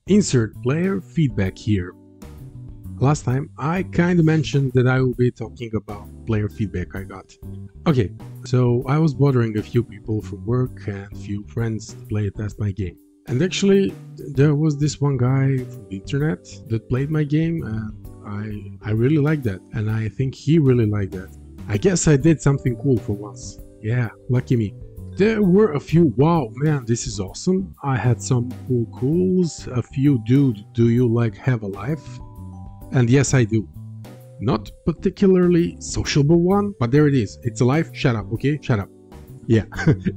Insert player feedback here. Last time I kinda mentioned that I will be talking about player feedback I got. Okay, so I was bothering a few people from work and few friends to play test my game. And actually, there was this one guy from the internet that played my game, and I really liked that, and I think he really liked that. I guess I did something cool for once. Yeah, lucky me. There were a few, wow, man, this is awesome. I had some cool cools, a few, dude, do you like have a life? And yes, I do. Not particularly sociable one, but there it is. It's alive. Shut up, okay? Shut up. Yeah.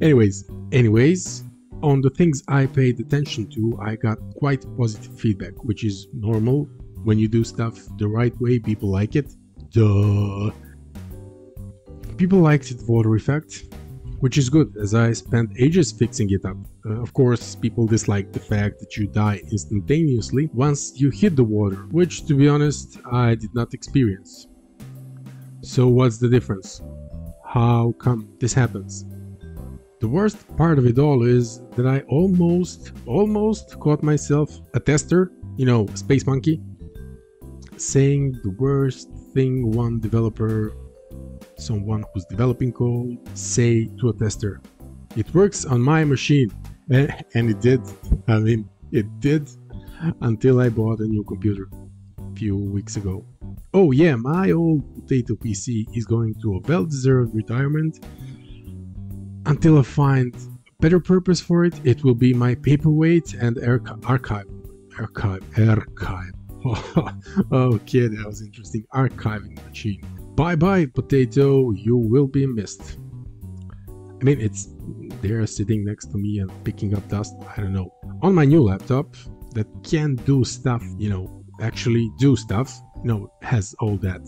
Anyways, on the things I paid attention to, I got quite positive feedback, which is normal. When you do stuff the right way, people like it. Duh. People liked the water effect, which is good, as I spent ages fixing it up. Of course, people dislike the fact that you die instantaneously once you hit the water, which, to be honest, I did not experience. So what's the difference? How come this happens? The worst part of it all is that I almost caught myself, a tester, you know, Space Monkey, saying the worst thing one developer, someone who's developing code, say to a tester. It works on my machine. And it did. I mean, it did until I bought a new computer a few weeks ago. Oh yeah, my old potato PC is going to a well-deserved retirement. Until I find a better purpose for it, it will be my paperweight and archive. Okay, that was interesting. Archiving machine. Bye-bye, potato, you will be missed. I mean, they're sitting next to me and picking up dust, I don't know. On my new laptop that can do stuff, you know, actually do stuff, you know, has all that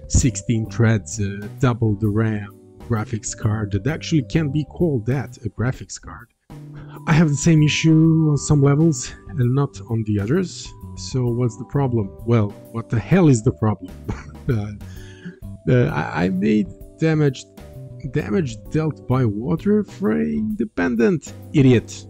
16 threads, double the RAM, graphics card that actually can be called that, a graphics card. I have the same issue on some levels and not on the others. So what's the problem? Well, what the hell is the problem? I made damage dealt by water frame dependent. Idiot.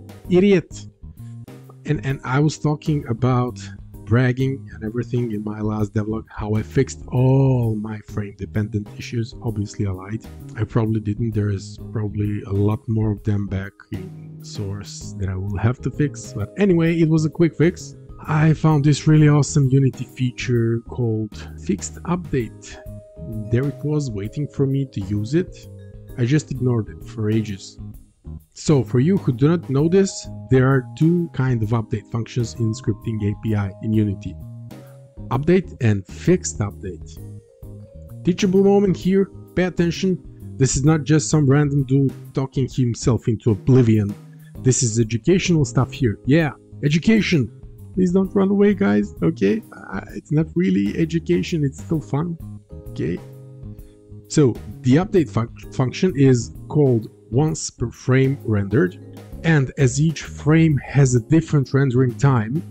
And I was talking about bragging and everything in my last devlog, how I fixed all my frame dependent issues. Obviously I lied. I probably didn't. There's probably a lot more of them back in source that I will have to fix. But anyway, it was a quick fix. I found this really awesome Unity feature called Fixed Update. There it was, waiting for me to use it. I just ignored it for ages. So for you who do not know this, there are two kinds of update functions in scripting API in Unity. Update and fixed update. Teachable moment here, pay attention. This is not just some random dude talking himself into oblivion. This is educational stuff here. Yeah, education. Please don't run away, guys, okay? It's not really education, it's still fun. Okay, so the update function is called once per frame rendered, and as each frame has a different rendering time,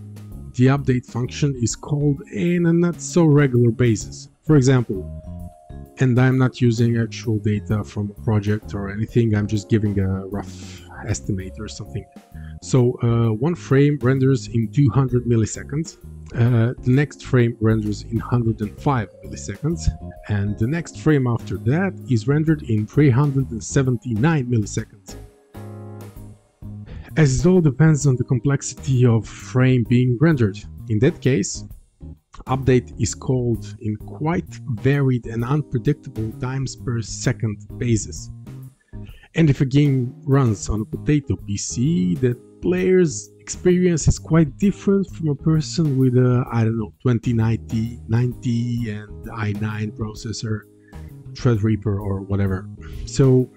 the update function is called in a not so regular basis. For example, and I'm not using actual data from a project or anything, I'm just giving a rough estimate or something. So one frame renders in 200 milliseconds. The next frame renders in 105 milliseconds, and the next frame after that is rendered in 379 milliseconds. As it all depends on the complexity of frame being rendered. In that case, update is called in quite varied and unpredictable times per second basis. And if a game runs on a potato PC, the player's experience is quite different from a person with a, I don't know, 2090 and i9 processor, Threadripper or whatever. So,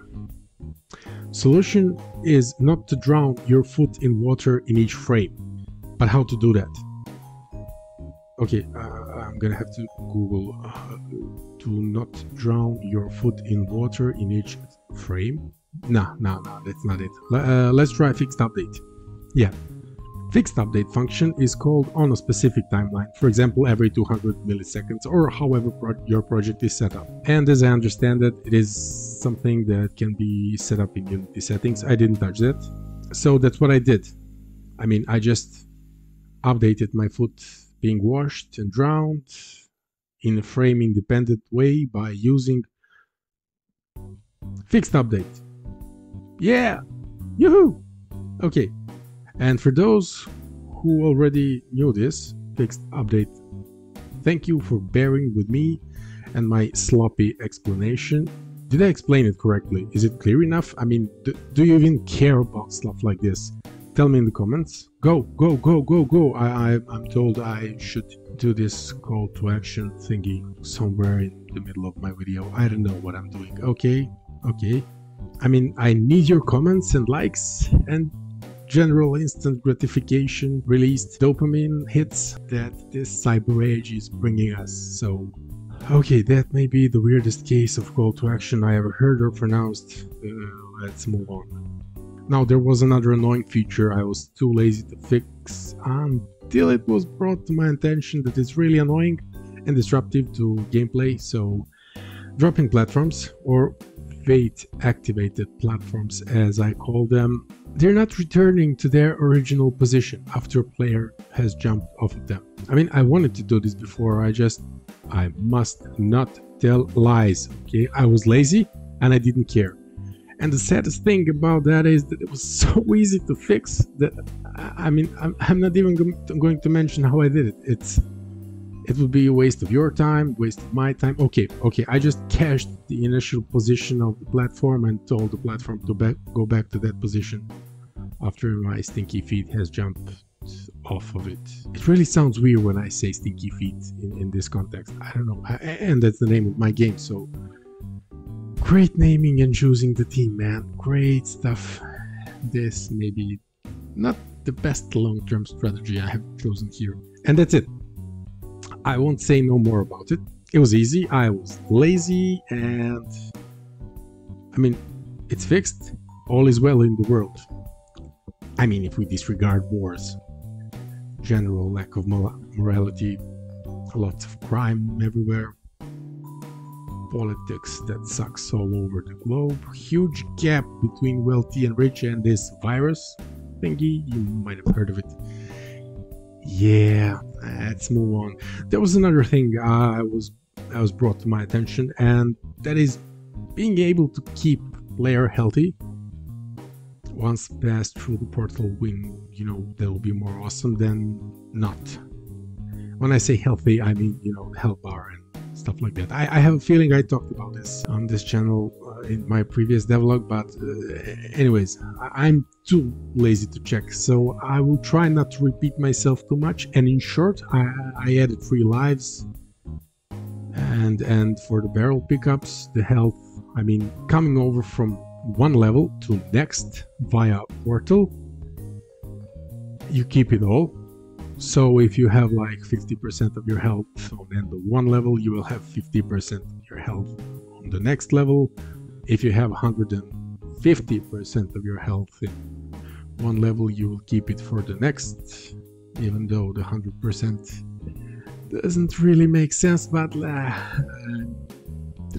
solution is not to drown your foot in water in each frame, but how to do that. Okay, I'm gonna have to Google do not drown your foot in water in each frame. No, that's not it. Let's try fixed update. Yeah, fixed update function is called on a specific timeline, for example every 200 milliseconds or however your project is set up. And as I understand it, it is something that can be set up in Unity settings. I didn't touch that, so that's what I did. I mean, I just updated my foot being washed and drowned in a frame independent way by using fixed update. Yeah, yoo-hoo! Okay, and for those who already knew this fixed update, thank you for bearing with me and my sloppy explanation. Did I explain it correctly? Is it clear enough? I mean, do you even care about stuff like this? Tell me in the comments. Go, go, go, go, go. I'm told I should do this call to action thingy somewhere in the middle of my video. I don't know what I'm doing. Okay, okay. I mean, I need your comments and likes and general instant gratification released dopamine hits that this cyber age is bringing us. So, okay, that may be the weirdest case of call to action I ever heard or pronounced. Let's move on. Now, there was another annoying feature I was too lazy to fix until it was brought to my attention that it's really annoying and disruptive to gameplay. So, dropping platforms, or fate-activated platforms as I call them, they're not returning to their original position after a player has jumped off of them. I mean, I wanted to do this before, I must not tell lies, okay? I was lazy and I didn't care. And the saddest thing about that is that it was so easy to fix that, I mean, I'm not even going to mention how I did it. It would be a waste of your time, waste of my time. Okay, I just cached the initial position of the platform and told the platform to go back to that position after my Stinky Feet has jumped off of it. It really sounds weird when I say Stinky Feet in this context. I don't know, and that's the name of my game, so great naming and choosing the team, man. Great stuff. This may be not the best long-term strategy I have chosen here. And that's it. I won't say no more about it. It was easy, I was lazy, and I mean, it's fixed. All is well in the world. I mean, if we disregard wars, general lack of morality, lots of crime everywhere, politics that sucks all over the globe, huge gap between wealthy and rich, and this virus thingy, you might have heard of it. Yeah, let's move on. There was another thing I was brought to my attention, and that is being able to keep player healthy once passed through the portal. When, you know, they'll be more awesome than not. When I say healthy, I mean, you know, health bar and stuff like that. I have a feeling I talked about this on this channel in my previous devlog, but anyways, I'm too lazy to check, so I will try not to repeat myself too much. And in short, I added 3 lives, and for the barrel pickups, the health, I mean, coming over from one level to next via portal, you keep it all. So if you have like 50% of your health on end of one level, you will have 50% of your health on the next level. If you have 150% of your health in one level, you will keep it for the next, even though the 100% doesn't really make sense. But did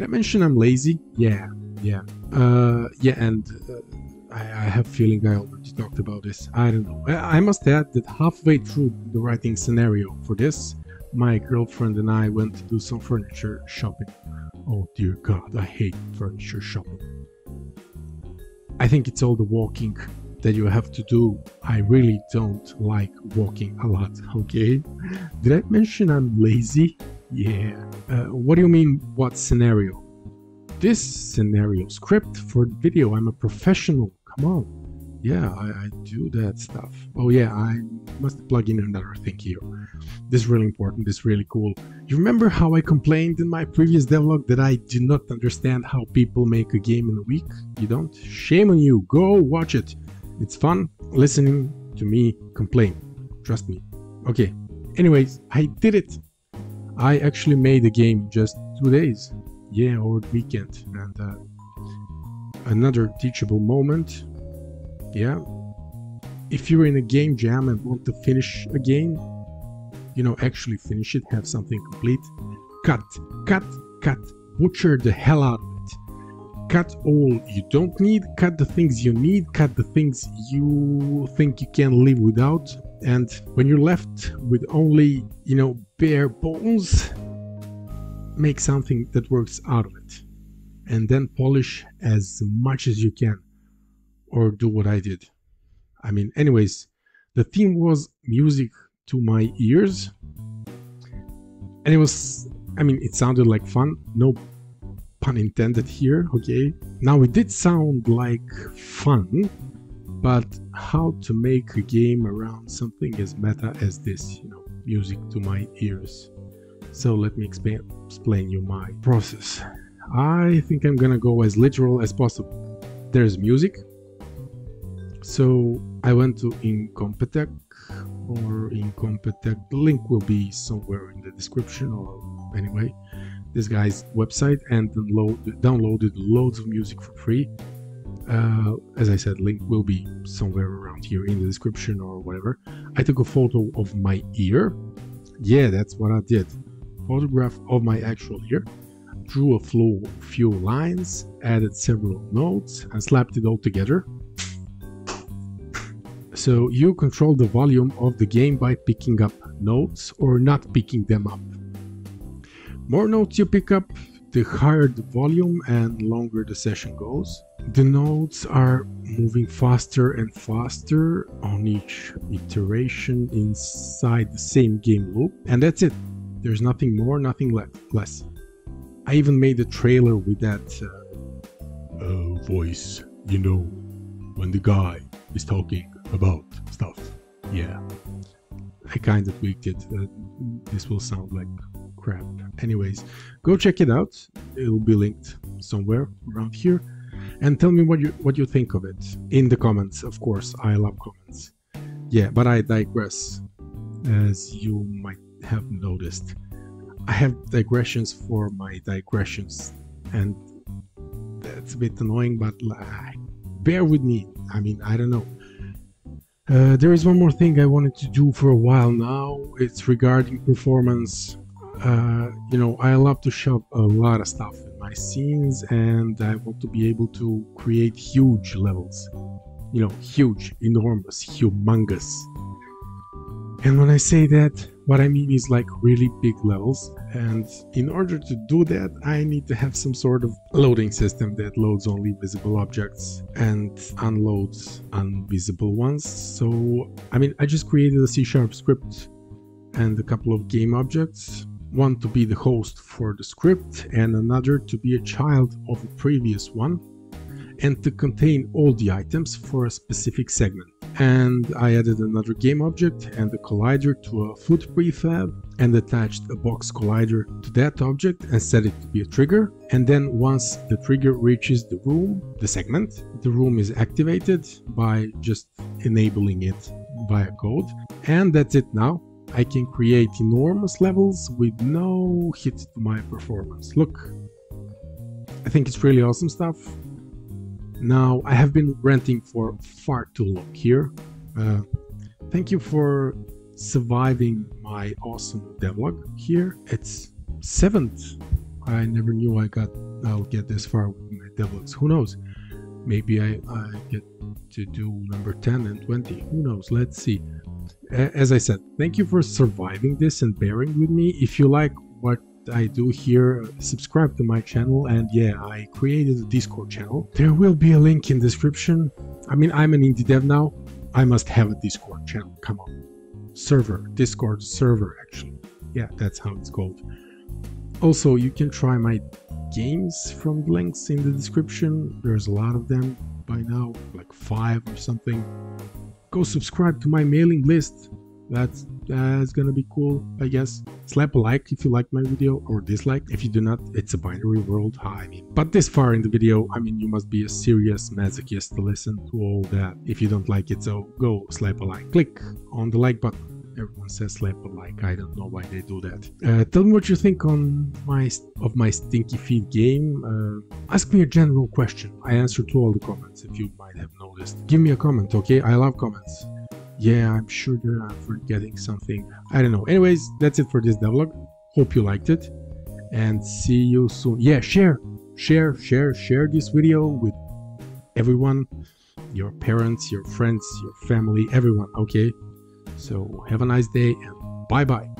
I mention I'm lazy? Yeah, and I have a feeling I already talked about this. I don't know. I must add that halfway through the writing scenario for this, my girlfriend and I went to do some furniture shopping. Oh dear God, I hate furniture shopping. I think it's all the walking that you have to do. I really don't like walking a lot, okay? Did I mention I'm lazy? Yeah. What do you mean, what scenario? This scenario script for the video. I'm a professional. Come on. Yeah, I do that stuff. Oh yeah, I must plug in another thing here. This is really important. This is really cool. You remember how I complained in my previous devlog that I do not understand how people make a game in a week? You don't? Shame on you. Go watch it. It's fun listening to me complain. Trust me. Okay. Anyways, I did it. I actually made the game in just 2 days. Yeah, over the weekend. And another teachable moment. Yeah, if you're in a game jam and want to finish a game, you know, actually finish it, have something complete, cut, butcher the hell out of it. Cut all you don't need, cut the things you need, cut the things you think you can live without, And when you're left with only, bare bones, make something that works out of it. And then polish as much as you can. Or do what I did. Anyways, the theme was music to my ears. And it was, it sounded like fun. No pun intended here, okay? Now, it did sound like fun, but how to make a game around something as meta as this, music to my ears. So let me explain you my process. I think I'm gonna go as literal as possible. There's music. So I went to Incompetech or Incompetech. The link will be somewhere in the description, or anyway, this guy's website, and downloaded loads of music for free. As I said, link will be somewhere around here in the description or whatever. I took a photo of my ear. Yeah, that's what I did. Photograph of my actual ear. Drew a few lines, added several notes, and slapped it all together. So you control the volume of the game by picking up notes or not picking them up. More notes you pick up, the higher the volume and longer the session goes. The notes are moving faster and faster on each iteration inside the same game loop, and that's it. There's nothing more, nothing less. I even made a trailer with that voice, when the guy is talking about stuff. Yeah, I kind of tweaked it. This will sound like crap. Anyways, go check it out. It'll be linked somewhere around here, and tell me what you think of it in the comments. Of course, I love comments. Yeah, but I digress, as you might have noticed. I have digressions for my digressions, and that's a bit annoying, but bear with me. I don't know. There is one more thing I wanted to do for a while now. It's regarding performance. I love to shove a lot of stuff in my scenes, and I want to be able to create huge levels. Huge, enormous, humongous. And when I say that, what I mean is like really big levels. And in order to do that, I need to have some sort of loading system that loads only visible objects and unloads invisible ones. So, I just created a C# script and a couple of game objects. One to be the host for the script and another to be a child of a previous one, and to contain all the items for a specific segment. And I added another game object and a collider to a foot prefab, and attached a box collider to that object and set it to be a trigger. And then once the trigger reaches the room, the segment, the room is activated by just enabling it via code. And that's it now. I can create enormous levels with no hit to my performance. Look, I think it's really awesome stuff. Now, I have been ranting for far too long here. Thank you for surviving my awesome devlog here. It's 7th. I never knew I'll get this far with my devlogs. Who knows? Maybe I get to do number 10 and 20. Who knows? Let's see. As I said, thank you for surviving this and bearing with me. If you like what I do here, subscribe to my channel, and yeah, I created a Discord channel. There will be a link in description. I'm an indie dev now. I must have a Discord channel. Come on. Server. Discord server, actually. Yeah, that's how it's called. Also, you can try my games from the links in the description. There's a lot of them by now, like 5 or something. Go subscribe to my mailing list. That's gonna be cool, I guess. Slap a like if you like my video, or dislike if you do not. It's a binary world. But this far in the video, you must be a serious masochist to listen to all that if you don't like it. So go slap a like. Click on the like button. Everyone says slap a like. I don't know why they do that. Tell me what you think of my Stinky Feet game. Ask me a general question. I answer to all the comments, if you might have noticed. Give me a comment, okay? I love comments. Yeah, I'm sure that I'm forgetting something. I don't know. Anyways, that's it for this devlog. Hope you liked it, and see you soon. Yeah, share this video with everyone, your parents, your friends, your family, everyone, okay? So have a nice day and bye bye.